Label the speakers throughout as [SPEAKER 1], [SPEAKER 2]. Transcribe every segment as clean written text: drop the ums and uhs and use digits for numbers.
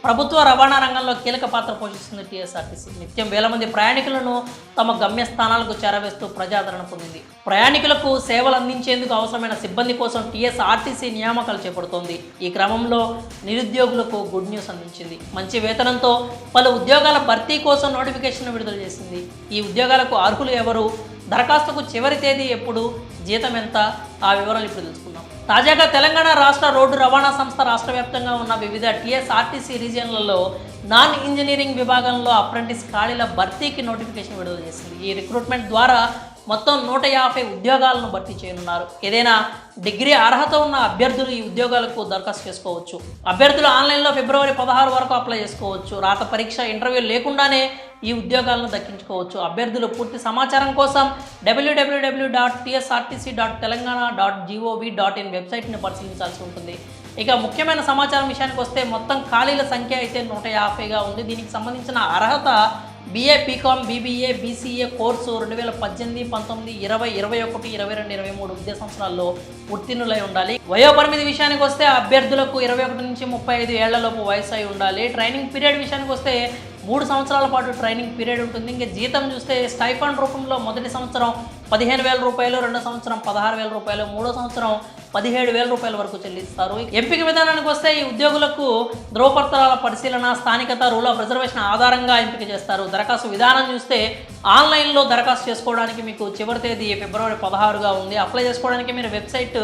[SPEAKER 1] ప్రభుత్వ రవాణా రంగంలో కీలక పాత్ర పోషిస్తుంది టీఎస్ఆర్టీసీ. నిత్యం వేల మంది ప్రయాణికులను తమ గమ్యస్థానాలకు చేరవేస్తూ ప్రజాదరణ పొందింది. ప్రయాణికులకు సేవలు అందించేందుకు అవసరమైన సిబ్బంది కోసం టీఎస్ఆర్టీసీ నియామకాలు చేపడుతోంది. ఈ క్రమంలో నిరుద్యోగులకు గుడ్ న్యూస్ అందించింది. మంచి వేతనంతో పలు ఉద్యోగాల భర్తీ కోసం నోటిఫికేషన్ విడుదల చేసింది. ఈ ఉద్యోగాలకు అర్హులు ఎవరు, దరఖాస్తుకు చివరి తేదీ ఎప్పుడు, జీతం ఎంత, ఆ వివరాలు ఇప్పుడు తెలుసుకుందాం. తాజాగా తెలంగాణ రాష్ట్ర రోడ్డు రవాణా సంస్థ రాష్ట్ర వ్యాప్తంగా ఉన్న వివిధ టీఎస్ఆర్టీసీ రీజియన్లలో నాన్ ఇంజనీరింగ్ విభాగంలో అప్రెంటిస్ ఖాళీల భర్తీకి నోటిఫికేషన్ విడుదల చేసింది. ఈ రిక్రూట్మెంట్ ద్వారా మొత్తం 150 ఉద్యోగాలను భర్తీ చేయనున్నారు. ఏదైనా డిగ్రీ అర్హత ఉన్న అభ్యర్థులు ఈ ఉద్యోగాలకు దరఖాస్తు చేసుకోవచ్చు. అభ్యర్థులు ఆన్లైన్లో ఫిబ్రవరి 16 వరకు అప్లై చేసుకోవచ్చు. రాత పరీక్ష, ఇంటర్వ్యూ లేకుండానే ఈ ఉద్యోగాలను దక్కించుకోవచ్చు. అభ్యర్థులు పూర్తి సమాచారం కోసం www.tsrtc.telangana.gov.in వెబ్సైట్ని పరిశీలించాల్సి ఉంటుంది. ఇక ముఖ్యమైన సమాచారం విషయానికి వస్తే మొత్తం ఖాళీల సంఖ్య అయితే 150గా ఉంది. దీనికి సంబంధించిన అర్హత BA, BCom, BBA, BCA course 2018, 19, 20, 21, 22, 23 విద్యా సంవత్సరాల్లో ఉత్తీర్ణులై ఉండాలి. వయోపరిమితి విషయానికి వస్తే అభ్యర్థులకు 21 నుంచి 35 ఏళ్లలోపు వయసు అయి ఉండాలి. ట్రైనింగ్ పీరియడ్ విషయానికి వస్తే 3 సంవత్సరాల పాటు ట్రైనింగ్ పీరియడ్ ఉంటుంది. ఇంకా జీతం చూస్తే స్టైఫండ్ రూపంలో మొదటి సంవత్సరం 15,000 రూపాయలు, రెండో సంవత్సరం 16,000 రూపాయలు, మూడో సంవత్సరం 17,000 రూపాయల వరకు చెల్లిస్తారు. ఎంపిక విధానానికి వస్తే ఈ ఉద్యోగులకు ధ్రువపత్రాల పరిశీలన, స్థానికత, రూల్ ఆఫ్ రిజర్వేషన్ ఆధారంగా ఎంపిక చేస్తారు. దరఖాస్తు విధానం చూస్తే ఆన్లైన్లో దరఖాస్తు చేసుకోవడానికి మీకు చివరి తేదీ ఫిబ్రవరి 16గా ఉంది. అప్లై చేసుకోవడానికి మీరు వెబ్సైట్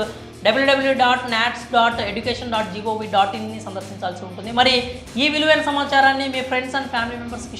[SPEAKER 1] www.nats.education.gov.in ని సందర్శించాల్సి ఉంటుంది. మరి ఈ విలువైన సమాచారాన్ని మీ ఫ్రెండ్స్ అండ్ ఫ్యామిలీ మెంబర్స్కి